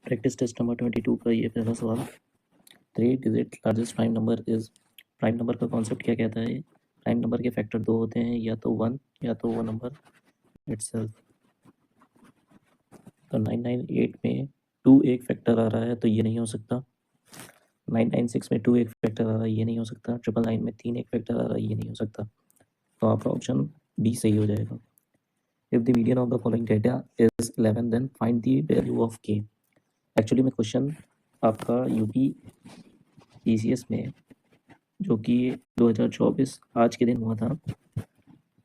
Practice test number 22 का ये पहला सवाल। 3 digit largest prime number is. Prime number का कॉन्सेप्ट क्या कहता है? प्राइम नंबर के फैक्टर 2 होते हैं, या तो 1 या तो वो नंबर इटसेल्फ। तो 998 में 2 एक फैक्टर आ रहा है तो ये नहीं हो सकता। 996 में 2 एक फैक्टर आ रहा है, ये नहीं हो सकता। 999 में 3 एक फैक्टर आ रहा है, ये नहीं हो सकता। तो आपका ऑप्शन बी सही हो जाएगा। If the median of the following data is 11 then find the value of K. Actually में क्वेश्चन आपका यूपी ईसीएस में जो कि 2024 आज के दिन हुआ था,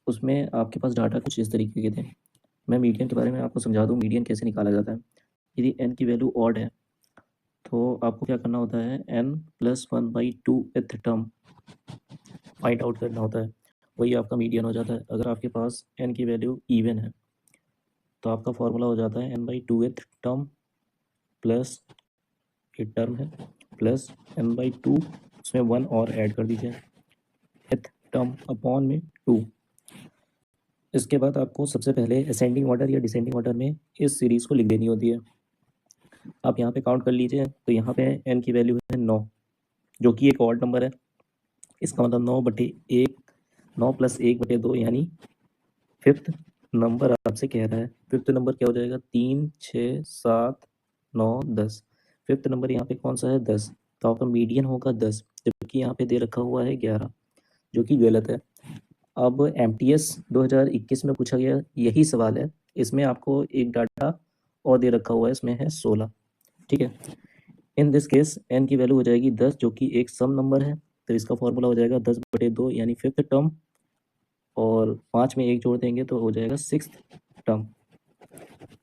उसमें आपके पास डाटा कुछ इस तरीके के थे। मैं मीडियन के बारे में आपको समझा दूं, मीडियन कैसे निकाला जाता है। यदि n की वैल्यू ऑड है तो आपको क्या करना होता है, n+1/2 टर्म फाइंड आउट करना होता है, वही आपका मीडियन हो जाता है। अगर आपके पास n की वैल्यू इवन है तो आपका फॉर्मूला हो जाता है n/2 टर्म प्लस ये टर्म है प्लस n/2, उसमें 1 और ऐड कर दीजिए, टर्म अपॉन में 2। इसके बाद आपको सबसे पहले असेंडिंग ऑर्डर या डिसेंडिंग ऑर्डर में इस सीरीज़ को लिख देनी होती है। आप यहाँ पे काउंट कर लीजिए, तो यहाँ पे n की वैल्यू है 9, जो कि एक ऑड नंबर है। इसका मतलब 9/1, 9 + 1/2 यानी फिफ्थ नंबर आपसे कह रहा है। फिफ्थ नंबर क्या हो जाएगा, 3, 6, 7, 9, 10। फिफ्थ नंबर यहाँ पे कौन सा है, 10। तो आपका मीडियन होगा 10, जबकि यहाँ पे दे रखा हुआ है 11, जो कि गलत है। अब एमटीएस 2021 में पूछा गया यही सवाल है, इसमें आपको एक डाटा और दे रखा हुआ है, इसमें है 16। ठीक है, इन दिस केस एन की वैल्यू हो जाएगी 10, जो कि एक सम नंबर है। तो इसका फॉर्मूला हो जाएगा 10/2 यानी फिफ्थ टर्म, और 5 में 1 जोड़ देंगे तो हो जाएगा sixth term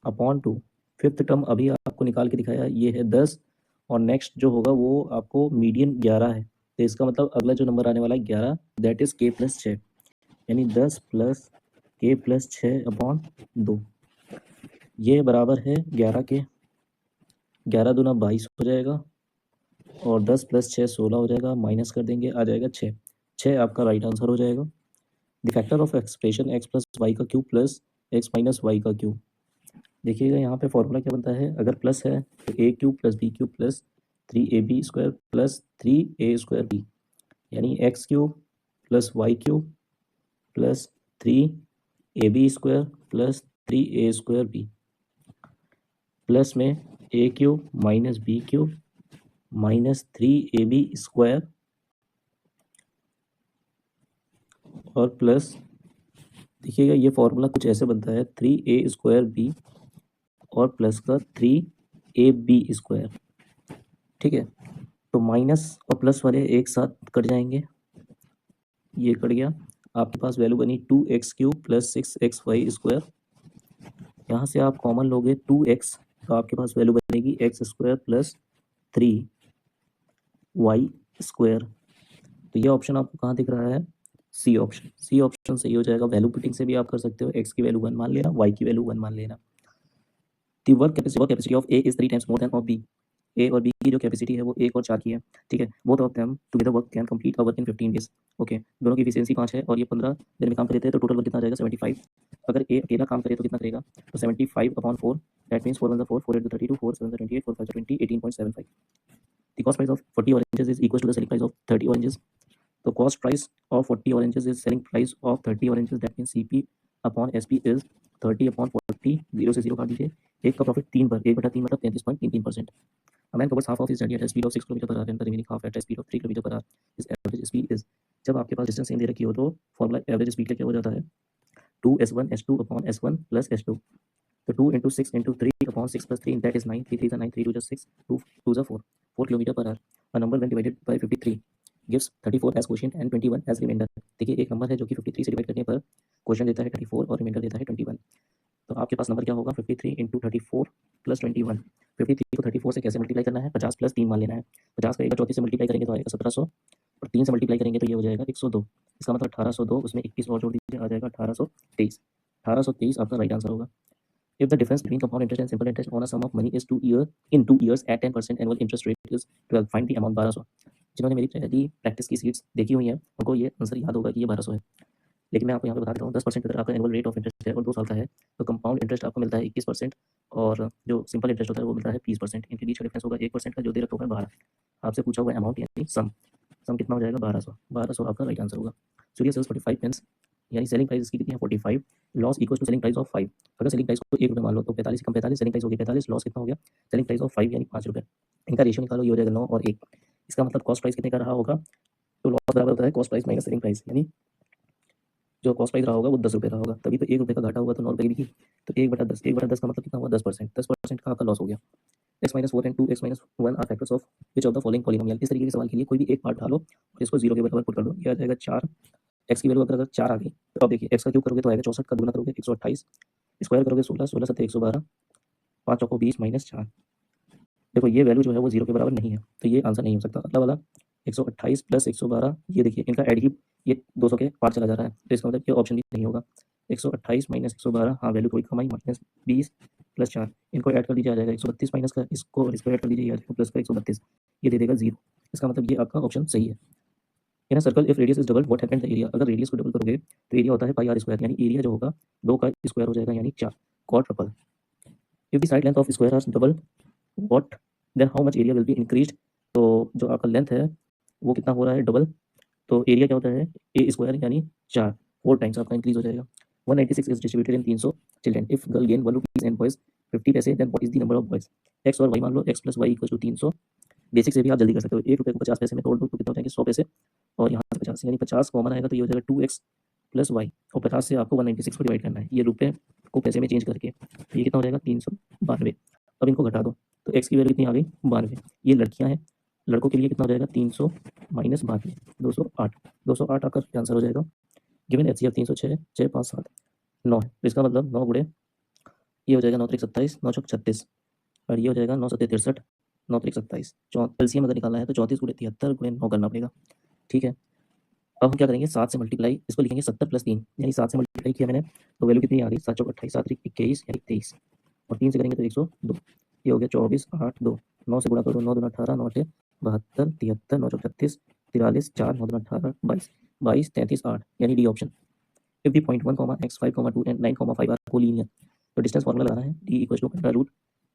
upon 2। Fifth term अभी आपको निकाल के दिखाया, ये है 10, और नेक्स्ट जो होगा वो आपको मीडियन 11 है। तो इसका मतलब अगला जो नंबर आने वाला है 11, दैट इज k+6, यानी 10 + k+6 अपॉन 2, ये बराबर है 11 के। 11 दूना 22 हो जाएगा, और 10 + 6 16 हो जाएगा, माइनस कर देंगे आ जाएगा 6। 6 आपका राइट आंसर हो जाएगा। The factor of expression x + y³ plus x - y³। देखिएगा यहाँ पे फॉर्मूला क्या बनता है, अगर प्लस है तो a³ + b³ plus 3ab² plus 3a²b, यानी x³ + y³ plus 3ab² plus 3a²b, plus में a³ minus b³ minus 3ab² और प्लस, देखिएगा ये फॉर्मूला कुछ ऐसे बनता है, 3a² और प्लस का 3ab²। ठीक है, तो माइनस और प्लस वाले एक साथ कट जाएंगे, ये कट गया। आपके पास वैल्यू बनी 2x³ प्लस 6xy²। यहाँ से आप कॉमन लोगे 2x, तो आपके पास वैल्यू बनेगी x² प्लस 3y²। तो ये ऑप्शन आपको कहाँ दिख रहा है, सी ऑप्शन। सी ऑप्शन सही हो जाएगा। वैल्यू पुटिंग से भी आप कर सकते हो, x की वैल्यू 1 मान लेना, y की वैल्यू 1 मान लेना। The work capacity of A is 3 times more than of B. A और बी की जो कैपेसिटी है वो 1 और 4 की है। ठीक है, both of them together work can complete a work in 15 days. Okay, दोनों की एफिशिएंसी 5 है और ये 15 दिन में काम करते हैं, तो टोटल वर्क कितना आ जाएगा, 75। अगर ए अकेला काम करे तो कितना करेगा, तो 75/4, that means 4 1 4, 4 8 32, 4 7 28, 4 5 20, 18.75। The cost price of 40 oranges is equal to the selling price of 30 oranges. तो cost price of 40 oranges is selling price of 30 oranges, that means CP/SP is 30/40। 0 से 0 काट दीजिए। एक का प्रॉफिट 3 पर, 1/3 मतलब 33.33%। A man covers half of his journey at a speed of 6 km per hour and the remaining half at a speed of 3 km per hour. His average speed is। जब आपके पास distance same दे रखी हो तो formula average speed का क्या हो जाता है, 2s1 s2/s1 + s2। तो 2 × 6 × 3/6 + 3, that is 9, 3 3 9, 3 2 6, 2 2 4, 4 km per hour। A number when divided by 53 gives 34 as quotient and 21 as remainder। देखिए एक नंबर है जो कि 53 से डिवाइड करने पर क्वोशिएंट देता है 34 और रिमाइंडर देता है 21। तो आपके पास नंबर क्या होगा, 53 × 34 + 21। 53 को 34 से कैसे मल्टीप्लाई करना है, 50 + 3 मान लेना है। 50 का एक बार 34 से मल्टीप्लाई करेंगे तो आएगा 1700, और 3 से मल्टीप्लाई करेंगे तो ये हो जाएगा 102। इसका मतलब 1802, उसमें 21 और जोड़ दीजिए, आ जाएगा 1823। 1823 आपका राइट आंसर होगा। If the difference between compound interest and simple interest on a sum of money is 2 years at 10% annual interest rate is 12, find the amount। 1200। जिन्होंने मेरी पहली प्रैक्टिस की सीट्स देखी हुई हैं उनको ये आंसर याद होगा कि ये 1200 है। लेकिन मैं आपको यहाँ पे बता देता हूँ 10% अगर आपका एनुअल रेट ऑफ इंटरेस्ट है और 2 साल का है, तो कंपाउंड इंटरेस्ट आपको मिलता है 21% और जो सिंपल इंटरेस्ट होता है वो मिलता है 20%। इनके बीच का डिफरेंस होगा 1% का, जो दे रखा होगा 12। आपसे पूछा हुआ अमाउंट यानी सम कितना हो जाएगा 1200 आपका राइट आंसर होगा। सूर्य सेल्स 45 पेंस यानी सेलिंग प्राइस इसकी कितनी है 45, loss equal to selling price of 5। अगर सेलिंग प्राइस को 1 रुपये मान लो तो 45 कम 45 सेलिंग प्राइस हो गई 45, लॉस कितना हो गया सेलिंग प्राइस ऑफ 5 यानी 5 रुपये। इनका रेशियो निकालो, ये हो जाएगा 9 और 1। इसका मतलब कॉस्ट प्राइस कितने का रहा होगा, तो लॉस बराबर होता है cost price minus selling price, यानी जो कॉस्ट प्राइस रहा होगा वो 10 रुपये रहा होगा, तभी तो 1 रुपये का घाटा हुआ तो 9 रुपये की बिकी। तो 1/10, 1/10 का मतलब कितना हुआ 10%, 10% का आपका लॉस हो गया। x-4 and 2x-1 are factors of which of the following polynomial. इस तरीके के सवाल के लिए कोई भी एक पार्ट ढालो और इसको 0 के बराबर पुट कर दो, ये आ जाएगा 4। x की वैल्यू अगर 4 आ गई तो अब देखिए x का क्यूब करोगे तो आएगा 64 का गुना करोगे 128, स्क्वायर करोगे 16, 16 7 112, 5 चौको 20 माइनस 4। देखो ये वैल्यू जो है वो 0 के बराबर नहीं है, तो ये आंसर नहीं हो सकता। अगला वाला 128 प्लस 112, ये देखिए इनका एड ही ये 200 के पार चला जा रहा है, तो इसका मतलब ये ऑप्शन भी नहीं होगा। 128 माइनस 112, हाँ वैल्यू थोड़ी कम आई, माइनस 20 प्लस 4, इनको ऐड कर दीजिए आ जाएगा 132 माइनस का, इसको और इसको ऐड कर दीजिए आ जाएगा प्लस का 132, ये दे देगा 0। इसका मतलब ये आपका ऑप्शन सही है। In a circle if radius is double what happened the area. अगर रेडियस को डबल करोगे तो एरिया होता है पाई आर स्क्वायर, यानी एरिया जो होगा 2 का स्क्वायर हो जाएगा यानी 4 quadruple. If the side length of square are double what then how much area will be increased. तो जो आपका लेंथ है वो कितना हो रहा है डबल, तो एरिया क्या होता है ए स्क्वायर यानी 4, 4 टाइम्स आपका इंक्रीज हो जाएगा। 196 is distributed in 300 children. If girl gain 1 rupees and boys 50 paise then what is the number of boys. X और वाई मान लो, X plus Y equal to 300। Basic से भी आप जल्दी कर सकते हो, 1 रुपये को 50 पैसे में तोड़ दो तो कितना हो जाएंगे 100 पैसे, और यहाँ से 50 यानी 50 कॉमन आएगा तो ये हो जाएगा 2x प्लस वाई, और 50 से आपको 196 को डिवाइड करना है, ये रुपये को पैसे में चेंज करके, तो ये कितना हो जाएगा 392। अब इनको घटा दो तो x की वैल्यू कितनी आ गई 92। ये लड़कियां हैं, लड़कों के लिए कितना हो जाएगा 300 माइनस 92, 208। 208 आपका आंसर हो जाएगा। गिवन एच सी एफ 306, 6 5 7 9 है, तो इसका मतलब 9 गुणे ये हो जाएगा 9 3 27, 9 चौक 36, और ये हो जाएगा 9 7 63, 9 3 27। एलसीएम अगर निकालना है तो 34 गुणे 73 गुणे 9 करना पड़ेगा। ठीक है, अब हम क्या करेंगे 7 से मल्टीप्लाई, इसको लिखेंगे 70 प्लस 3, यानी 7 से मल्टीप्लाई किया मैंने तो वैल्यू कितनी आ गई 7 चौक 28, 7 3 21 यानी 23, और 3 से करेंगे तो 102, ये हो गया 24 8 2, 9 से गुणा करो 9 दूना 18, 9 8 72, 73, 9 चौक 36, 43 4, 9 दूना 18 22, 22 33 8, यानी D option. If the point 1 x 5 2 and 9 5 are collinear, तो डिस्टेंस फार्मूला लगाना है d equal to under root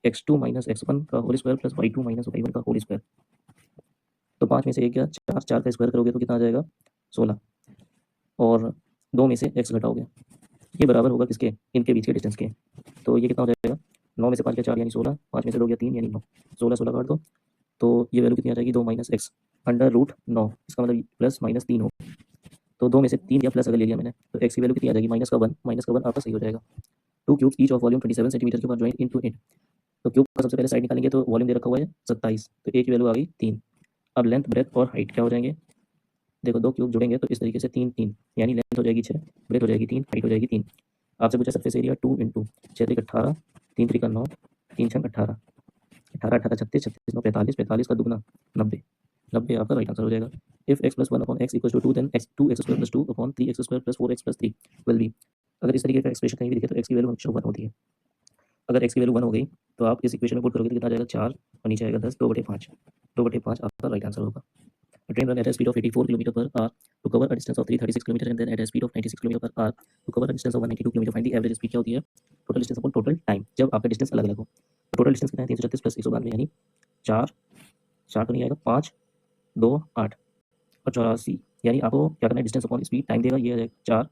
x2 minus x1 का whole square plus y2 minus y1 का होल स्क्वायर। तो 5 में से 1 गया, 4 4 का स्क्वायर करोगे तो कितना आ जाएगा 16, और 2 में से x घटाओगे, ये बराबर होगा किसके, इनके बीच के डिस्टेंस के। तो ये कितना हो जाएगा 9 में से 5 गया 4 यानी 16, 5 में से 2 गया 3 यानी 9, 16 16 काट दो तो ये वैल्यू कितनी आ जाएगी 2 माइनस x अंडर रूट 9, इसका मतलब प्लस माइनस 3 हो, तो 2 में से 3 या प्लस अगर ले लिया मैंने तो x की वैल्यू कितनी आ जाएगी माइनस का 1, माइनस का 1 आपका सही हो जाएगा। 2 cubes each of volume 27 centimetre के बाद ज्वाइन इनटू इट। तो क्यूब का सबसे पहले साइड निकालेंगे तो वॉल्यूम दे रखा हुआ है 27, तो a की वैल्यू आ गई 3। अब लेंथ ब्रेथ और हाइट क्या हो जाएंगे, देखो 2 क्यूब जुड़ेंगे तो इस तरीके से 3 3, यानी लेंथ हो जाएगी 6, ब्रेथ हो जाएगी 3, हाइट हो जाएगी 3। आपसे पूछा सरफेस एरिया 2 इंटू 6 3 18, 3 3 का 9, 3 6 18, 18 18 36, 36 9 45, 45 का दुगना 90, 90 आपका राइट आंसर हो जाएगा। If x plus 1 upon x equal to 2 then x 2x square plus 2 upon 3x square plus 4x plus 3 will be. अगर इस तरीके का एक्सप्रेशन कहीं भी दिखे तो x की वैल्यू हमेशा 1 होती है। अगर x की वैल्यू 1 हो गई तो आप इस इक्वेशन में पुट करोगे तो कितना आ जाएगा 4 और नीचे आएगा 10, 2/5, 2/5 आपका राइट आंसर होगा। A train run at a speed of 84 km per hour to cover a distance of 336 km and then at a speed of 96 km per hour to cover a distance of 192 km. Find the average speed क्या होती है, total distance upon total time, जब आपका distance अलग अलग हो। तो total distance कितना है 336 प्लस 192 यानी 4 4 तो नहीं आएगा 5 2 8 और 84, यानी आपको क्या करना है डिस्टेंस अपॉन स्पीड टाइम देगा, ये आ जाएगा 4,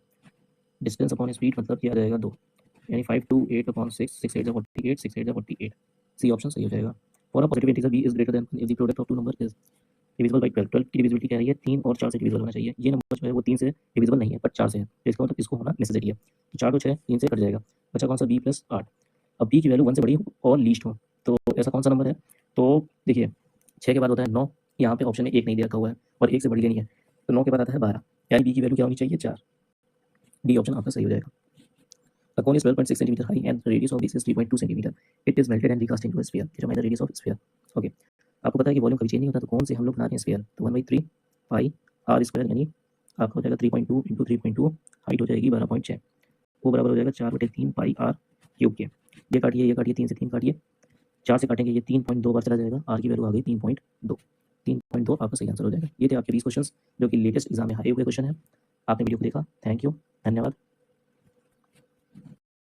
डिस्टेंस अपॉन स्पीड मतलब ये आ जाएगा 2, यानी 5 2 8 अपॉन 6, 6 8 48, 6 8 48, सी ऑप्शन सही हो जाएगा। For a positive integer b is greater than if the product of two number is divisible by 12, 12 की डिविजिबिलिटी क्या है, 3 और 4 से डिविजिबल होना चाहिए। ये नंबर जो है वो 3 से डिविजिबल नहीं है बट 4 से है, तो इसका मतलब इसको होना नेसेसरी है। तो 4 तो 6, 3 से कट जाएगा, बचा कौन सा b प्लस 8। अब b की वैल्यू 1 से बड़ी हो और लीस्ट हो, तो ऐसा कौन सा नंबर है, तो देखिए 6 के बाद होता है 9, यहाँ पे ऑप्शन में 1 नहीं दे रखा हुआ है और 1 से बड़ी लेनी है, तो 9 के बाद आता है 12, यानी b की वैल्यू क्या होनी चाहिए 4, डी ऑप्शन आपका सही हो जाएगा। A cone is 12.6 centimeter high and the radius of this is 3.2 centimeter. It is melted and recast into a sphere. Determine the radius of sphere. Okay. आपको पता है कि वॉल्यूम कभी चेंज नहीं होता, तो कौन से हम लोग बना रहे हैं स्फीयर, तो 1/3 पाई आर स्क्वायर, यानी आपका हो जाएगा 3.2 इंटू 3.2, हाइट हो जाएगी 12.6, वो बराबर हो जाएगा 4/3 पाई आर क्यूब के। ये काटिए 3 से 3 काटिए, 4 से काटेंगे ये 3.2 बार चला जाएगा, आर की वैल्यू आ गई 3.2, 3.2 आपका सही आंसर हो जाएगा। ये थे आपके 20 क्वेश्चन जो कि लेटेस्ट एग्जाम में आए हुए क्वेश्चन है। आपने वीडियो को देखा, थैंक यू। धन्यवाद।